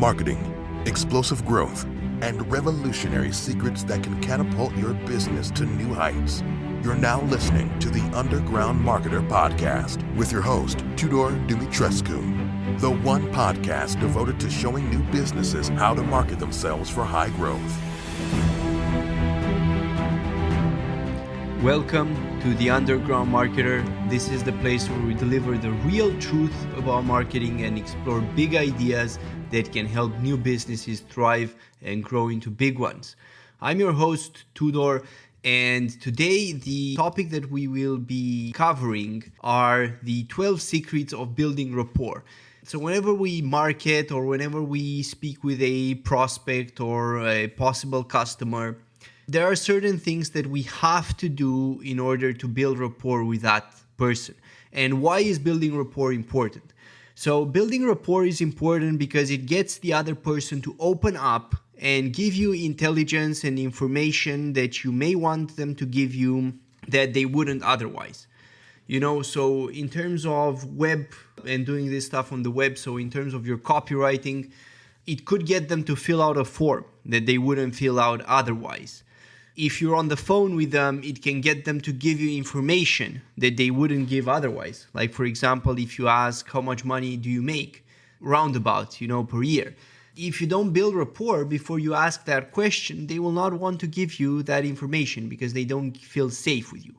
marketing, explosive growth, and revolutionary secrets that can catapult your business to new heights. You're now listening to the Underground Marketer Podcast with your host, Tudor Dumitrescu, the one podcast devoted to showing new businesses how to market themselves for high growth. Welcome to the Underground Marketer. This is the place where we deliver the real truth about marketing and explore big ideas that can help new businesses thrive and grow into big ones. I'm your host, Tudor, and today the topic that we will be covering are the 12 secrets of building rapport. So whenever we market or whenever we speak with a prospect or a possible customer, there are certain things that we have to do in order to build rapport with that person. And why is building rapport important? So building rapport is important because it gets the other person to open up and give you intelligence and information that you may want them to give you that they wouldn't otherwise. So in terms of web and doing this stuff on the web, so in terms of your copywriting, it could get them to fill out a form that they wouldn't fill out otherwise. If you're on the phone with them, it can get them to give you information that they wouldn't give otherwise. Like, for example, if you ask, how much money do you make roundabout, per year? If you don't build rapport before you ask that question, they will not want to give you that information because they don't feel safe with you.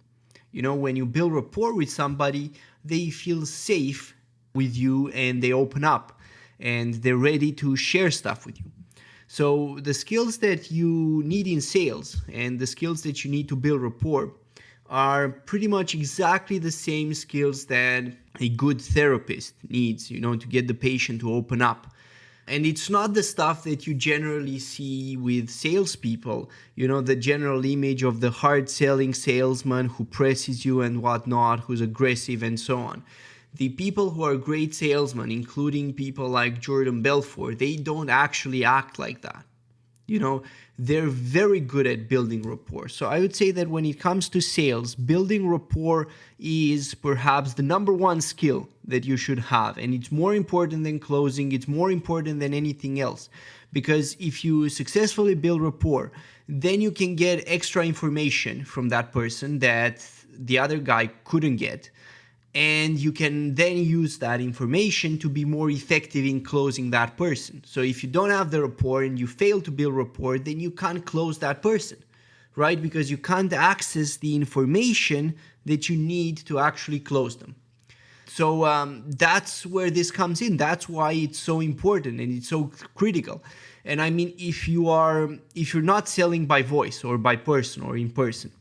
When you build rapport with somebody, they feel safe with you and they open up and they're ready to share stuff with you. So the skills that you need in sales and the skills that you need to build rapport are pretty much exactly the same skills that a good therapist needs, to get the patient to open up. And it's not the stuff that you generally see with salespeople, the general image of the hard-selling salesman who presses you and whatnot, who's aggressive and so on. The people who are great salesmen, including people like Jordan Belfort, they don't actually act like that. They're very good at building rapport. So I would say that when it comes to sales, building rapport is perhaps the number one skill that you should have. And it's more important than closing. It's more important than anything else. Because if you successfully build rapport, then you can get extra information from that person that the other guy couldn't get. And you can then use that information to be more effective in closing that person. So if you don't have the rapport and you fail to build rapport, then you can't close that person, right? Because you can't access the information that you need to actually close them. So that's where this comes in. That's why it's so important and it's so critical. And I mean, if you're not selling by voice or by person or in person,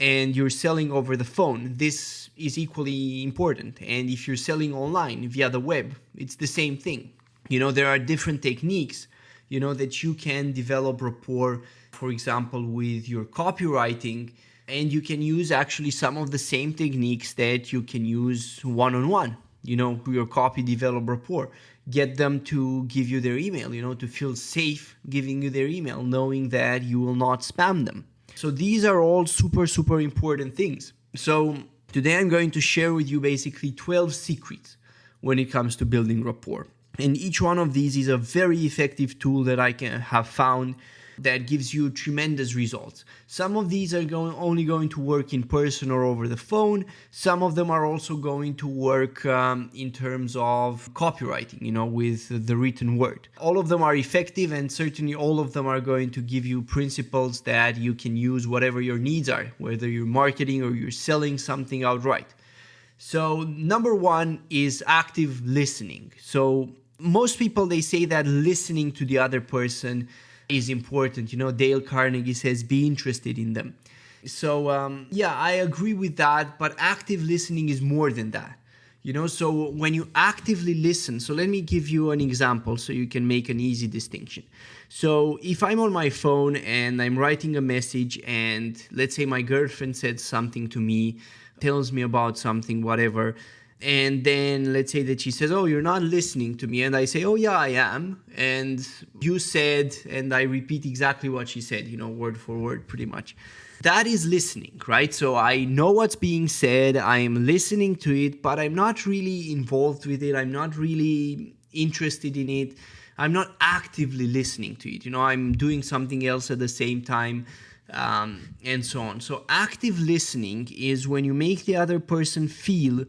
and you're selling over the phone, this is equally important. And if you're selling online via the web, it's the same thing. There are different techniques, that you can develop rapport, for example, with your copywriting, and you can use actually some of the same techniques that you can use one-on-one, your copy develop rapport. Get them to give you their email, to feel safe giving you their email, knowing that you will not spam them. So these are all super, super important things. So today I'm going to share with you basically 12 secrets when it comes to building rapport. And each one of these is a very effective tool that I have found that gives you tremendous results. Some of these are only going to work in person or over the phone. Some of them are also going to work in terms of copywriting, with the written word. All of them are effective, and certainly all of them are going to give you principles that you can use whatever your needs are, whether you're marketing or you're selling something outright. So number one is active listening. So most people, they say that listening to the other person is important. Dale Carnegie says, be interested in them. So I agree with that, but active listening is more than that. So when you actively listen, so let me give you an example so you can make an easy distinction. So if I'm on my phone and I'm writing a message and let's say my girlfriend said something to me, tells me about something, whatever, and then let's say that she says, oh, you're not listening to me. And I say, oh, yeah, I am. And you said, and I repeat exactly what she said, word for word, pretty much. That is listening, right? So I know what's being said. I am listening to it, but I'm not really involved with it. I'm not really interested in it. I'm not actively listening to it. I'm doing something else at the same time, and so on. So active listening is when you make the other person feel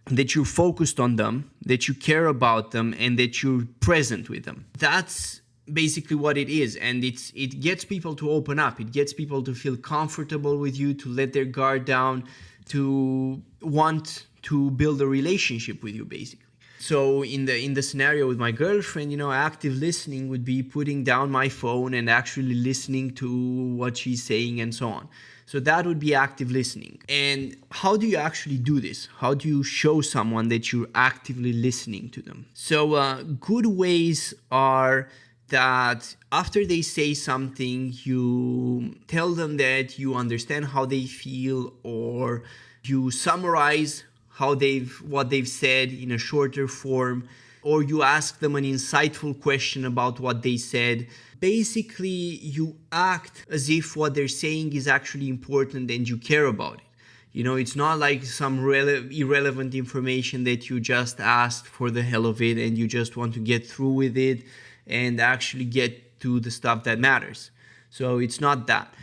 that you're focused on them, that you care about them, and that you're present with them. That's basically what it is. And it gets people to open up. It gets people to feel comfortable with you, to let their guard down, to want to build a relationship with you, basically. So in the scenario with my girlfriend, active listening would be putting down my phone and actually listening to what she's saying and so on. So that would be active listening. And how do you actually do this? How do you show someone that you're actively listening to them? So good ways are that after they say something, you tell them that you understand how they feel, or you summarize what they've said in a shorter form, or you ask them an insightful question about what they said. Basically, you act as if what they're saying is actually important and you care about it. It's not like some irrelevant information that you just asked for the hell of it and you just want to get through with it and actually get to the stuff that matters. So it's not that.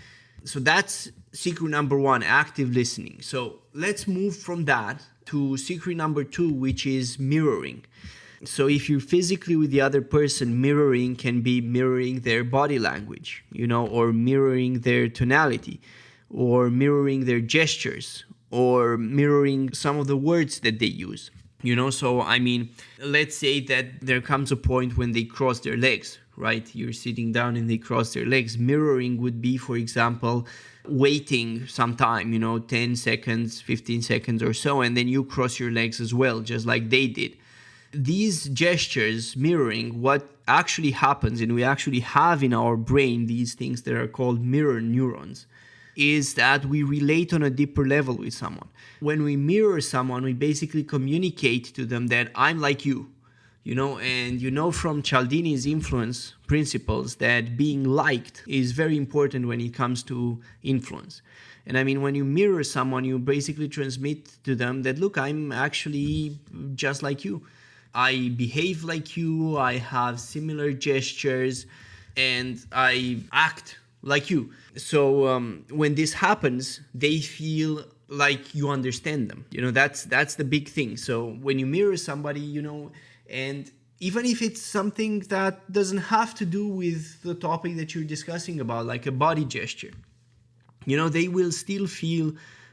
So that's secret number 1, active listening. So let's move from that to secret number 2, which is mirroring. So if you're physically with the other person, mirroring can be mirroring their body language, or mirroring their tonality, or mirroring their gestures, or mirroring some of the words that they use. So let's say that there comes a point when they cross their legs, right? You're sitting down and they cross their legs. Mirroring would be, for example, waiting some time, 10 seconds, 15 seconds or so, and then you cross your legs as well, just like they did. These gestures, mirroring, what actually happens, and we actually have in our brain these things that are called mirror neurons, is that we relate on a deeper level with someone. When we mirror someone, we basically communicate to them that I'm like you, and from Cialdini's influence principles that being liked is very important when it comes to influence. And when you mirror someone, you basically transmit to them that, look, I'm actually just like you. I behave like you, I have similar gestures, and I act like you. So when this happens, they feel like you understand them. That's the big thing. So when you mirror somebody, and even if it's something that doesn't have to do with the topic that you're discussing about, like a body gesture, they will still feel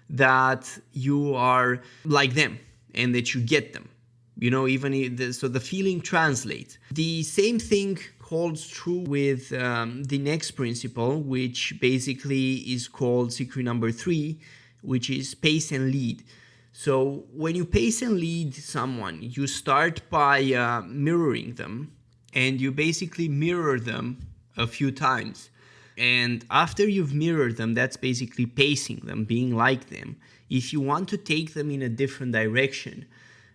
that you are like them and that you get them. So the feeling translates. The same thing holds true with the next principle, which basically is called secret number 3, which is pace and lead. So when you pace and lead someone, you start by mirroring them, and you basically mirror them a few times. And after you've mirrored them, that's basically pacing them, being like them. If you want to take them in a different direction,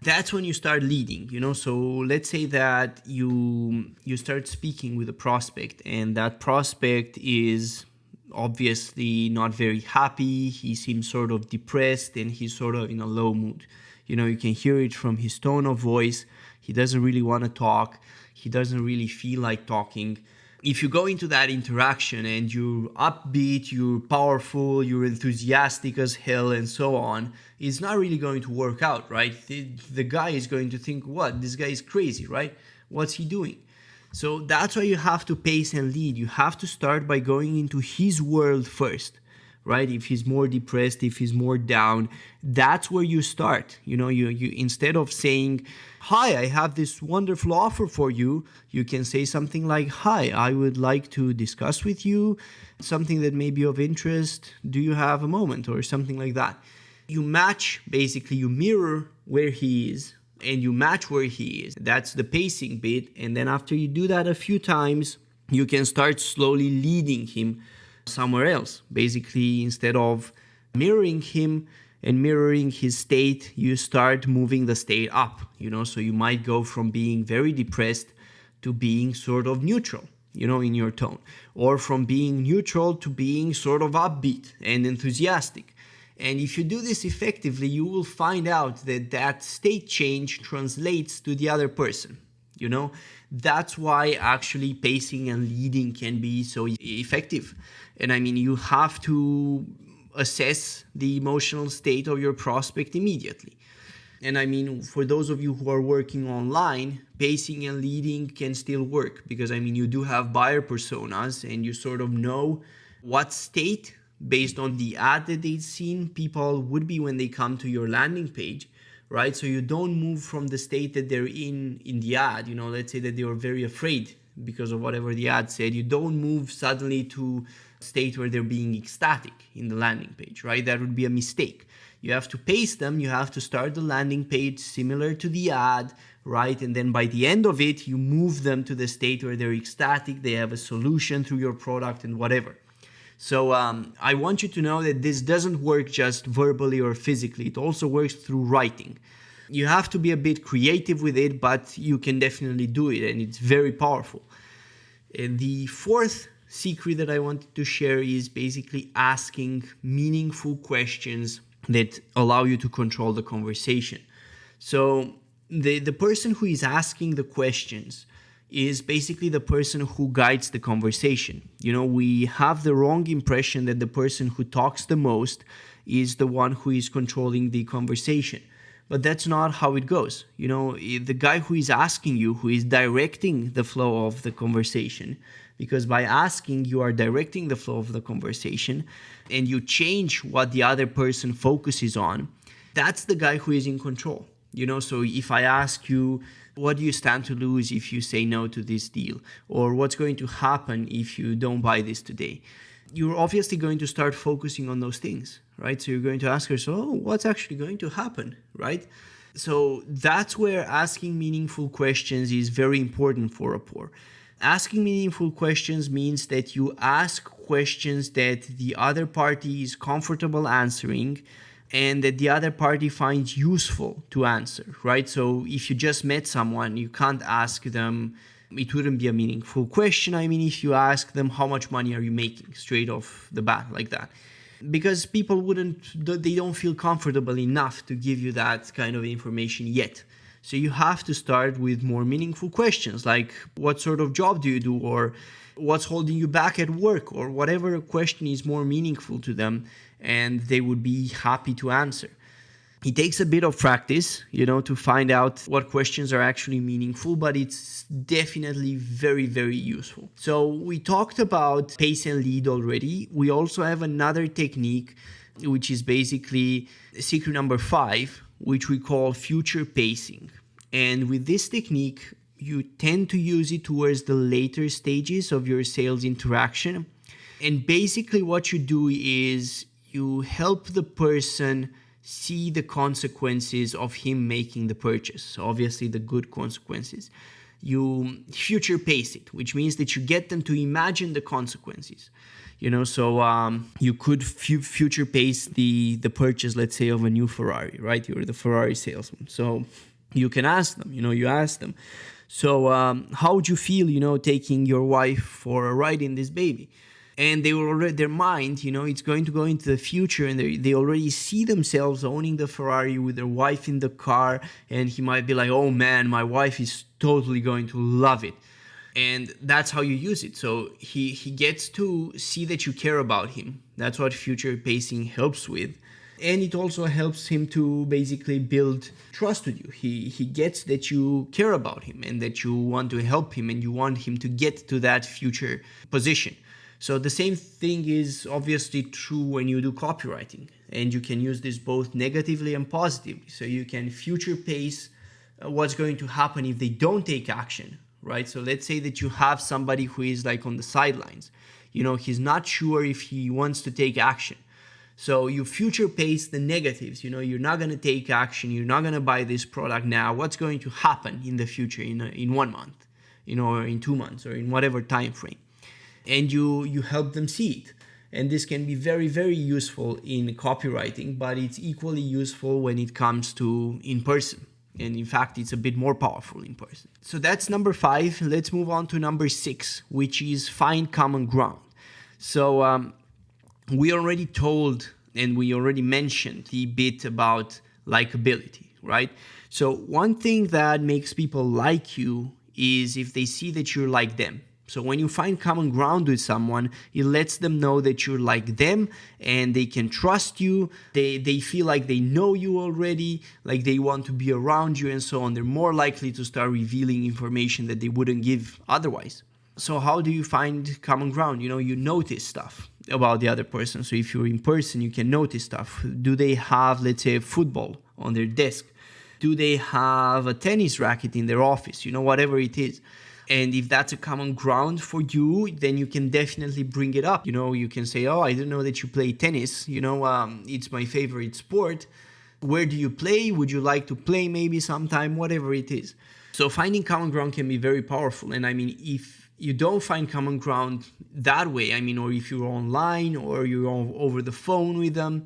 that's when you start leading. So let's say that you start speaking with a prospect, and that prospect is obviously not very happy. He seems sort of depressed, and he's sort of in a low mood. You can hear it from his tone of voice. He doesn't really want to talk. He doesn't really feel like talking. If you go into that interaction and you're upbeat, you're powerful, you're enthusiastic as hell and so on, it's not really going to work out, right? The guy is going to think, what? This guy is crazy, right? What's he doing? So that's why you have to pace and lead. You have to start by going into his world first, right? If he's more depressed, if he's more down, that's where you start. You instead of saying, hi, I have this wonderful offer for you, you can say something like, hi, I would like to discuss with you something that may be of interest. Do you have a moment? Or something like that. You mirror where he is, and you match where he is. That's the pacing bit. And then after you do that a few times, you can start slowly leading him somewhere else. Basically, instead of mirroring him and mirroring his state, you start moving the state up, so you might go from being very depressed to being sort of neutral, in your tone, or from being neutral to being sort of upbeat and enthusiastic. And if you do this effectively, you will find out that state change translates to the other person. That's why actually pacing and leading can be so effective. And I mean, you have to assess the emotional state of your prospect immediately. And I mean, for those of you who are working online, pacing and leading can still work, because I mean, you do have buyer personas and you sort of know what state, based on the ad that they've seen, people would be when they come to your landing page, right? So you don't move from the state that they're in the ad. Let's say that they were very afraid because of whatever the ad said. You don't move suddenly to a state where they're being ecstatic in the landing page, right? That would be a mistake. You have to pace them. You have to start the landing page similar to the ad, right? And then by the end of it, you move them to the state where they're ecstatic, they have a solution through your product and whatever. So I want you to know that this doesn't work just verbally or physically. It also works through writing. You have to be a bit creative with it, but you can definitely do it, and it's very powerful. And the fourth secret that I wanted to share is basically asking meaningful questions that allow you to control the conversation. So the person who is asking the questions is basically the person who guides the conversation. We have the wrong impression that the person who talks the most is the one who is controlling the conversation. But that's not how it goes. The guy who is asking you, who is directing the flow of the conversation, because by asking, you are directing the flow of the conversation and you change what the other person focuses on. That's the guy who is in control. So if I ask you, what do you stand to lose if you say no to this deal? Or what's going to happen if you don't buy this today? You're obviously going to start focusing on those things, right? So you're going to ask yourself, what's actually going to happen, right? So that's where asking meaningful questions is very important for rapport. Asking meaningful questions means that you ask questions that the other party is comfortable answering and that the other party finds useful to answer, right? So if you just met someone, you can't ask them, it wouldn't be a meaningful question. I mean, if you ask them, how much money are you making, straight off the bat like that? Because people they don't feel comfortable enough to give you that kind of information yet. So you have to start with more meaningful questions, like what sort of job do you do, or what's holding you back at work, or whatever question is more meaningful to them and they would be happy to answer. It takes a bit of practice, to find out what questions are actually meaningful, but it's definitely very, very useful. So we talked about pace and lead already. We also have another technique, which is basically secret number 5, which we call future pacing. And with this technique, you tend to use it towards the later stages of your sales interaction. And basically what you do is you help the person see the consequences of him making the purchase. So obviously the good consequences. You future pace it, which means that you get them to imagine the consequences. So you could future pace the purchase, let's say, of a new Ferrari, right? You're the Ferrari salesman. So you can ask them, you ask them, so how would you feel, taking your wife for a ride in this baby? And they will already, their mind, it's going to go into the future, and they already see themselves owning the Ferrari with their wife in the car, and he might be like, oh man, my wife is totally going to love it. And that's how you use it. So he gets to see that you care about him. That's what future pacing helps with. And it also helps him to basically build trust with you. He gets that you care about him and that you want to help him and you want him to get to that future position. So the same thing is obviously true when you do copywriting, and you can use this both negatively and positively. So you can future pace what's going to happen if they don't take action, right? So let's say that you have somebody who is like on the sidelines. He's not sure if he wants to take action. So you future pace the negatives. You're not going to take action. You're not going to buy this product now. What's going to happen in the future, in 1 month, or in 2 months, or in whatever time frame. And you help them see it. And this can be very, very useful in copywriting, but it's equally useful when it comes to in person. And in fact, it's a bit more powerful in person. So that's number 5. Let's move on to number 6, which is find common ground. So we already told and we already mentioned the bit about likability, right? So one thing that makes people like you is if they see that you're like them. So when you find common ground with someone, it lets them know that you're like them and they can trust you. They feel like they know you already, like they want to be around you and so on. They're more likely to start revealing information that they wouldn't give otherwise. So how do you find common ground? You notice stuff about the other person. So if you're in person, you can notice stuff. Do they have, let's say, a football on their desk? Do they have a tennis racket in their office? Whatever it is. And if that's a common ground for you, then you can definitely bring it up. You can say, oh, I didn't know that you play tennis. It's my favorite sport. Where do you play? Would you like to play maybe sometime? Whatever it is. So finding common ground can be very powerful. And if you don't find common ground that way, or if you're online or you're over the phone with them,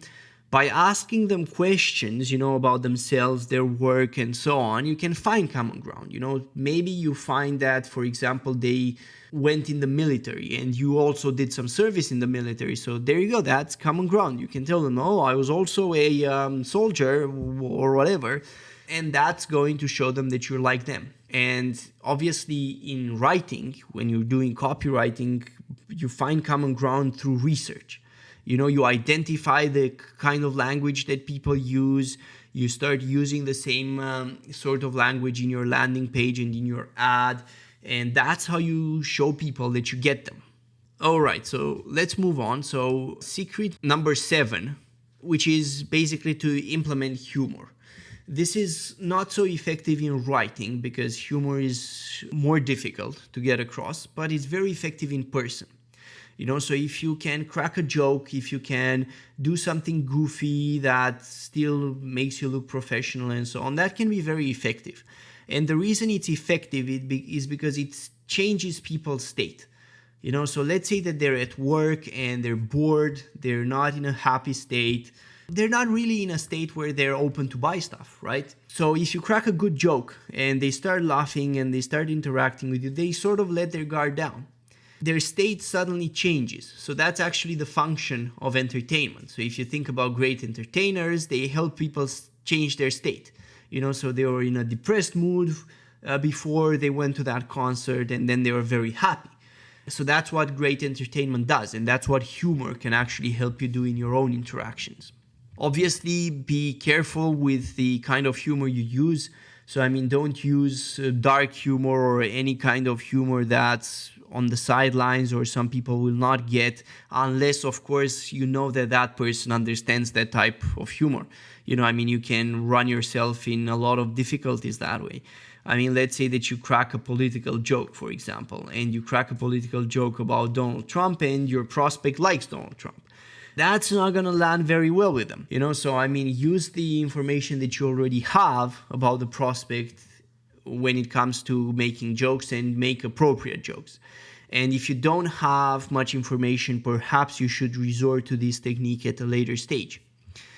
by asking them questions, about themselves, their work, and so on, you can find common ground. Maybe you find that, for example, they went in the military and you also did some service in the military. So there you go. That's common ground. You can tell them, oh, I was also a soldier or whatever. And that's going to show them that you're like them. And obviously in writing, when you're doing copywriting, you find common ground through research. You identify the kind of language that people use. You start using the same sort of language in your landing page and in your ad. And that's how you show people that you get them. All right, so let's move on. So secret number 7, which is basically to implement humor. This is not so effective in writing because humor is more difficult to get across, but it's very effective in person. So if you can crack a joke, if you can do something goofy that still makes you look professional and so on, that can be very effective. And the reason it's effective is because it changes people's state. So let's say that they're at work and they're bored, they're not in a happy state. They're not really in a state where they're open to buy stuff, right? So if you crack a good joke and they start laughing and they start interacting with you, they sort of let their guard down. Their state suddenly changes. So that's actually the function of entertainment. So if you think about great entertainers, they help people change their state. So they were in a depressed mood before they went to that concert, and then they were very happy. So that's what great entertainment does, and that's what humor can actually help you do in your own interactions. Obviously, be careful with the kind of humor you use. So, don't use dark humor or any kind of humor that's on the sidelines or some people will not get, unless, of course, that person understands that type of humor. You can run yourself in a lot of difficulties that way. Let's say that you crack a political joke, for example, and you crack a political joke about Donald Trump and your prospect likes Donald Trump. That's not going to land very well with them. So use the information that you already have about the prospect when it comes to making jokes and make appropriate jokes. And if you don't have much information, perhaps you should resort to this technique at a later stage.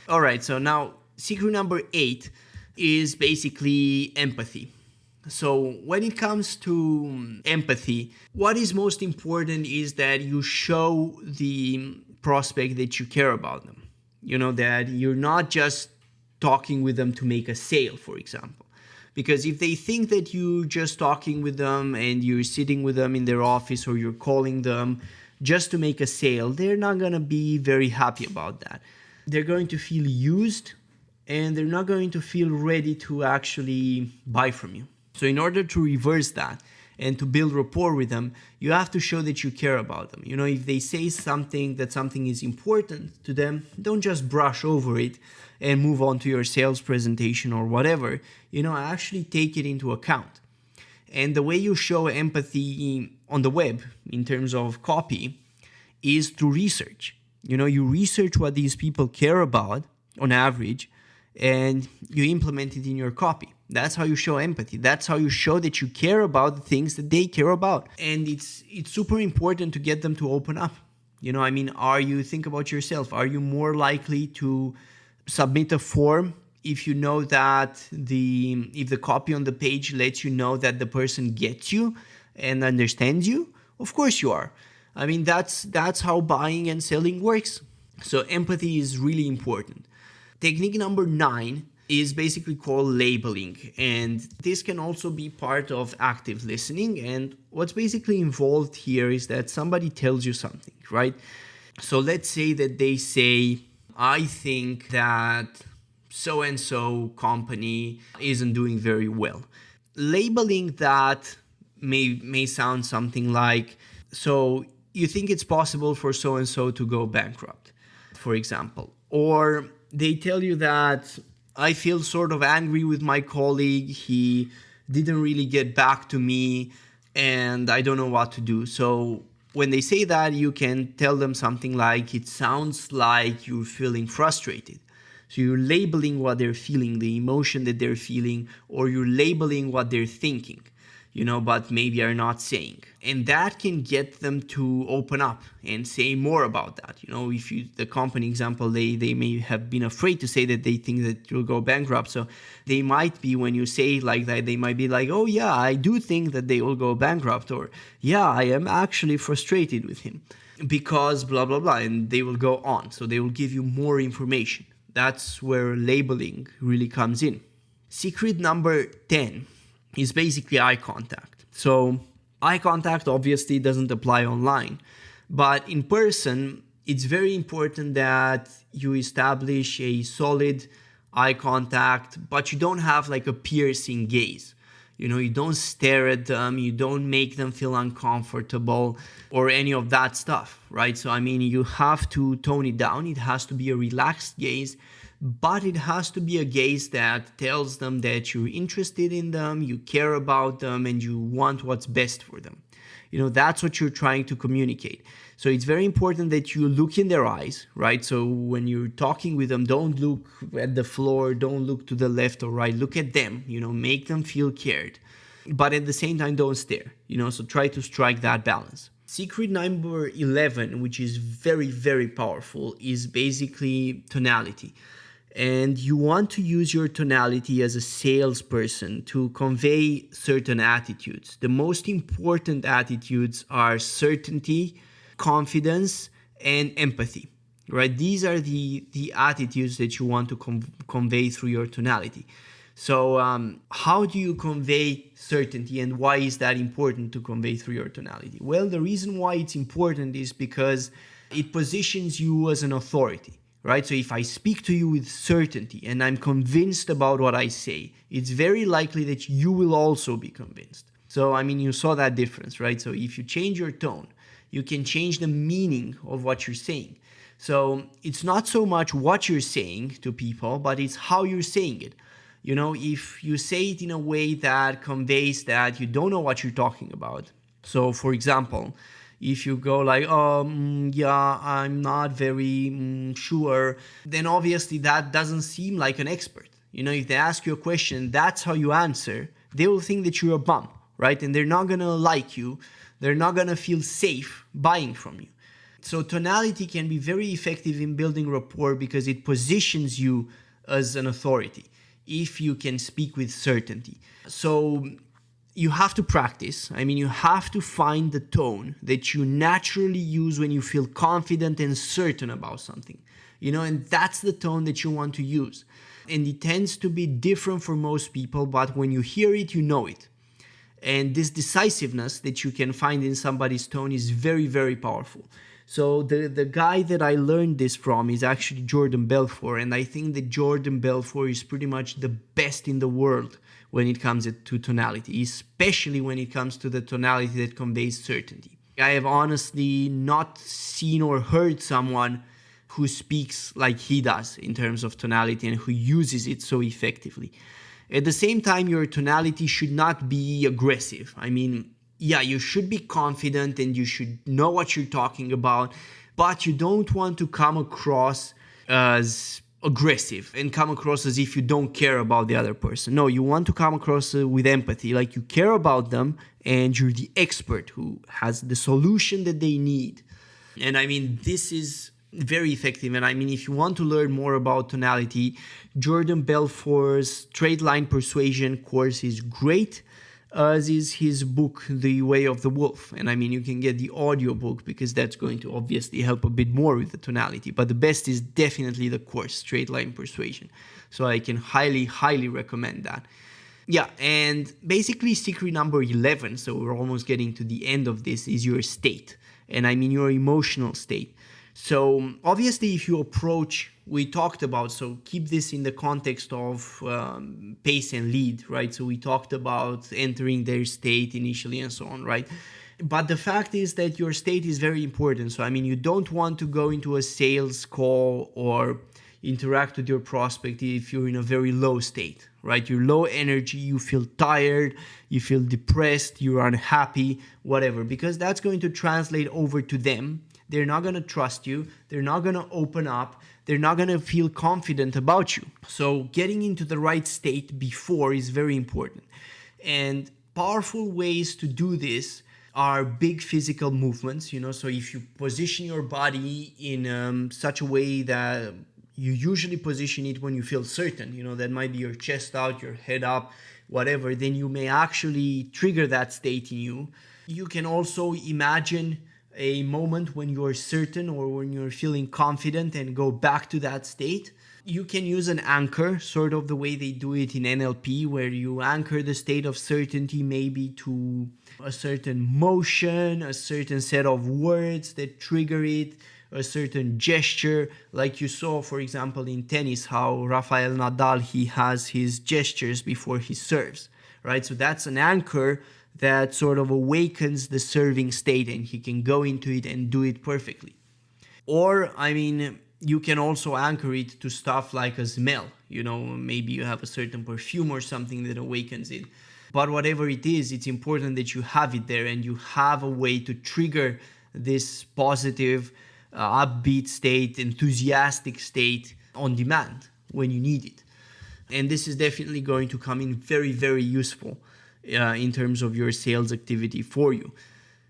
All right, so now secret number 8 is basically empathy. So when it comes to empathy, what is most important is that you show the prospect that you care about them. That you're not just talking with them to make a sale, for example. Because if they think that you're just talking with them and you're sitting with them in their office or you're calling them just to make a sale, they're not going to be very happy about that. They're going to feel used and they're not going to feel ready to actually buy from you. So in order to reverse that and to build rapport with them, you have to show that you care about them. If they say something is important to them, don't just brush over it and move on to your sales presentation or whatever. Actually take it into account. And the way you show empathy on the web in terms of copy is through research. You research what these people care about on average and you implement it in your copy. That's how you show empathy. That's how you show that you care about the things that they care about. And it's super important to get them to open up. Think about yourself. Are you more likely to submit a form if you know that if the copy on the page lets you know that the person gets you and understands you? Of course you are. That's how buying and selling works. So empathy is really important. Technique number 9 is basically called labeling. And this can also be part of active listening. And what's basically involved here is that somebody tells you something, right? So let's say that they say, I think that so-and-so company isn't doing very well. Labeling that may sound something like, so you think it's possible for so-and-so to go bankrupt, for example. Or they tell you that I feel sort of angry with my colleague. He didn't really get back to me and I don't know what to do. So when they say that, you can tell them something like, it sounds like you're feeling frustrated. So you're labeling what they're feeling, the emotion that they're feeling, or you're labeling what they're thinking, but maybe are not saying. And that can get them to open up and say more about that. If the company example, they may have been afraid to say that they think that you'll go bankrupt. So they might be, when you say it like that, they might be like, oh yeah, I do think that they will go bankrupt. Or yeah, I am actually frustrated with him because blah, blah, blah. And they will go on. So they will give you more information. That's where labeling really comes in. Secret number 10 is basically eye contact. So eye contact obviously doesn't apply online, but in person, it's very important that you establish a solid eye contact, but you don't have like a piercing gaze. You don't stare at them, you don't make them feel uncomfortable or any of that stuff, right? So, you have to tone it down. It has to be a relaxed gaze, but it has to be a gaze that tells them that you're interested in them, you care about them, and you want what's best for them. That's what you're trying to communicate. So it's very important that you look in their eyes, right? So when you're talking with them, don't look at the floor, don't look to the left or right, look at them, make them feel cared. But at the same time, don't stare, so try to strike that balance. Secret number 11, which is very, very powerful, is basically tonality. And you want to use your tonality as a salesperson to convey certain attitudes. The most important attitudes are certainty, confidence, and empathy, right? These are the attitudes that you want to convey through your tonality. So how do you convey certainty, and why is that important to convey through your tonality? Well, the reason why it's important is because it positions you as an authority, right? So if I speak to you with certainty and I'm convinced about what I say, it's very likely that you will also be convinced. So, you saw that difference, right? So if you change your tone, you can change the meaning of what you're saying. So it's not so much what you're saying to people, but it's how you're saying it. If you say it in a way that conveys that you don't know what you're talking about. So for example, if you go like, yeah, I'm not very sure, then obviously that doesn't seem like an expert. If they ask you a question, that's how you answer, they will think that you're a bum, right? And they're not going to like you. They're not going to feel safe buying from you. So tonality can be very effective in building rapport because it positions you as an authority if you can speak with certainty. So you have to practice. You have to find the tone that you naturally use when you feel confident and certain about something, and that's the tone that you want to use. And it tends to be different for most people, but when you hear it, you know it. And this decisiveness that you can find in somebody's tone is very, very powerful. So the guy that I learned this from is actually Jordan Belfort. And I think that Jordan Belfort is pretty much the best in the world when it comes to tonality, especially when it comes to the tonality that conveys certainty. I have honestly not seen or heard someone who speaks like he does in terms of tonality and who uses it so effectively. At the same time, your tonality should not be aggressive. Yeah, you should be confident and you should know what you're talking about, but you don't want to come across as aggressive and come across as if you don't care about the other person. No, you want to come across with empathy, like you care about them and you're the expert who has the solution that they need. And this is very effective. And if you want to learn more about tonality, Jordan Belfort's Straight Line Persuasion course is great. as is his book, The Way of the Wolf. And I mean, you can get the audiobook because that's going to obviously help a bit more with the tonality. But the best is definitely the course, Straight Line Persuasion. So I can highly, highly recommend that. Yeah, and basically secret number 11, so we're almost getting to the end of this, is your state. And I mean your emotional state. So obviously if you approach, we talked about, so keep this in the context of pace and lead, right? So we talked about entering their state initially and so on, right? But the fact is that your state is very important. So I mean, you don't want to go into a sales call or interact with your prospect if you're in a very low state, right? You're low energy, you feel tired, you feel depressed, you're unhappy, whatever, because that's going to translate over to them. They're not going to trust you. They're not going to open up. They're not going to feel confident about you. So getting into the right state before is very important. And powerful ways to do this are big physical movements, so if you position your body in such a way that you usually position it when you feel certain, that might be your chest out, your head up, whatever, then you may actually trigger that state in you. You can also imagine a moment when you're certain or when you're feeling confident and go back to that state. You can use an anchor, sort of the way they do it in NLP, where you anchor the state of certainty maybe to a certain motion, a certain set of words that trigger it, a certain gesture, like you saw, for example, in tennis, how Rafael Nadal, he has his gestures before he serves, right? So that's an anchor that sort of awakens the serving state and he can go into it and do it perfectly. Or, I mean, you can also anchor it to stuff like a smell, maybe you have a certain perfume or something that awakens it. But whatever it is, it's important that you have it there and you have a way to trigger this positive, upbeat state, enthusiastic state on demand when you need it. And this is definitely going to come in very, very useful in terms of your sales activity for you.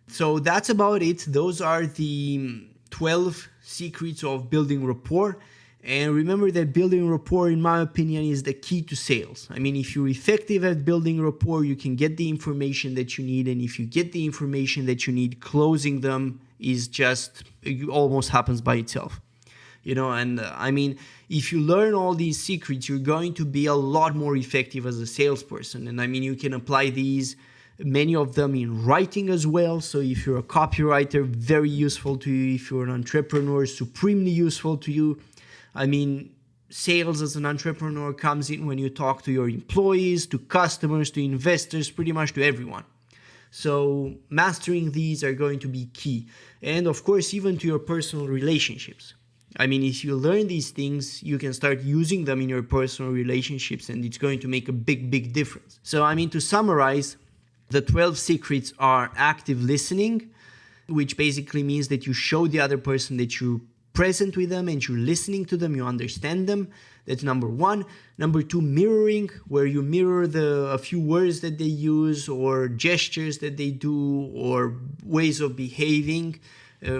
So that's about it. Those are the 12 secrets of building rapport. And remember that building rapport, in my opinion, is the key to sales. I mean, if you're effective at building rapport, you can get the information that you need. And if you get the information that you need, closing them is just, it almost happens by itself. And I mean, if you learn all these secrets, you're going to be a lot more effective as a salesperson. And I mean, you can apply these, many of them in writing as well. So if you're a copywriter, very useful to you. If you're an entrepreneur, supremely useful to you. I mean, sales as an entrepreneur comes in when you talk to your employees, to customers, to investors, pretty much to everyone. So mastering these are going to be key. And of course, even to your personal relationships. I mean, if you learn these things, you can start using them in your personal relationships and it's going to make a big, big difference. So, I mean, to summarize, the 12 secrets are active listening, which basically means that you show the other person that you're present with them and you're listening to them, you understand them. That's number one. Number two, mirroring, where you mirror a few words that they use or gestures that they do or ways of behaving.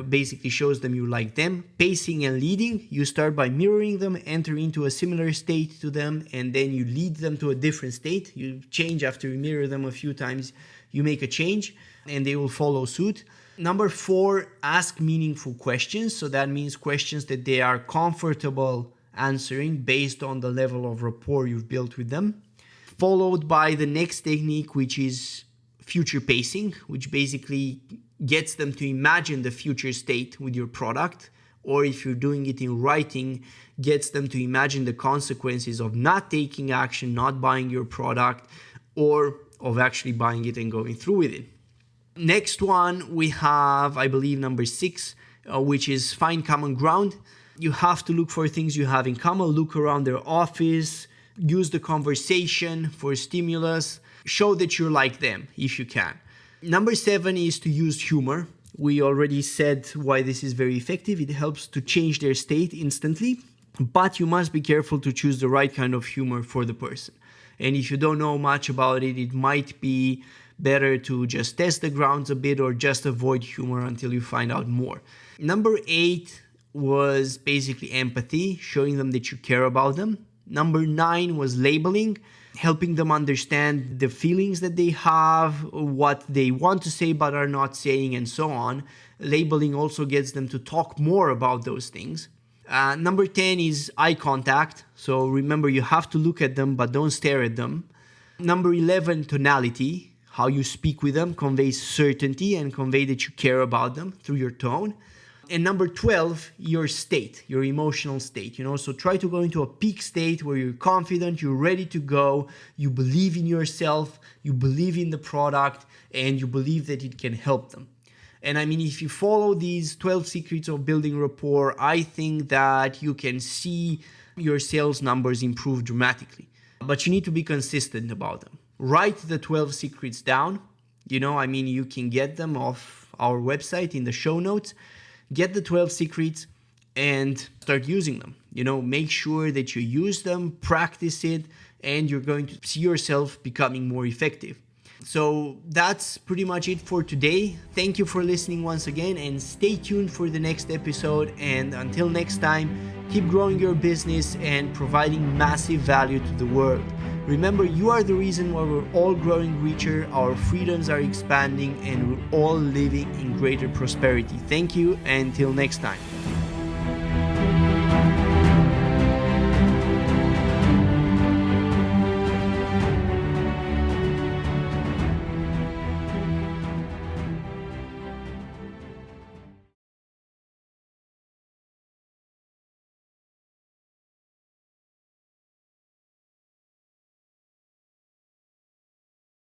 Basically shows them you like them. Pacing and leading, you start by mirroring them, enter into a similar state to them, and then you lead them to a different state. You change after you mirror them a few times, you make a change, and they will follow suit. Number four, ask meaningful questions. So that means questions that they are comfortable answering based on the level of rapport you've built with them. Followed by the next technique, which is future pacing, which basically gets them to imagine the future state with your product, or if you're doing it in writing, gets them to imagine the consequences of not taking action, not buying your product, or of actually buying it and going through with it. Next one, we have, I believe, number 6, which is find common ground. You have to look for things you have in common, look around their office, use the conversation for stimulus, show that you're like them if you can. Number 7 is to use humor. We already said why this is very effective. It helps to change their state instantly, but you must be careful to choose the right kind of humor for the person. And if you don't know much about it, it might be better to just test the grounds a bit or just avoid humor until you find out more. Number 8 was basically empathy, showing them that you care about them. Number 9 was labeling, helping them understand the feelings that they have, what they want to say but are not saying, and so on. Labeling also gets them to talk more about those things. Number 10 is eye contact. So remember, you have to look at them, but don't stare at them. Number 11, tonality. How you speak with them conveys certainty and convey that you care about them through your tone. And number 12, your state, your emotional state. So try to go into a peak state where you're confident, you're ready to go, you believe in yourself, you believe in the product, and you believe that it can help them. And I mean, if you follow these 12 secrets of building rapport, I think that you can see your sales numbers improve dramatically. But you need to be consistent about them. Write the 12 secrets down. You can get them off our website in the show notes. Get the 12 secrets and start using them. Make sure that you use them, practice it, and you're going to see yourself becoming more effective. So that's pretty much it for today. Thank you for listening once again, and stay tuned for the next episode. And until next time, keep growing your business and providing massive value to the world. Remember, you are the reason why we're all growing richer, our freedoms are expanding, and we're all living in greater prosperity. Thank you, and until next time.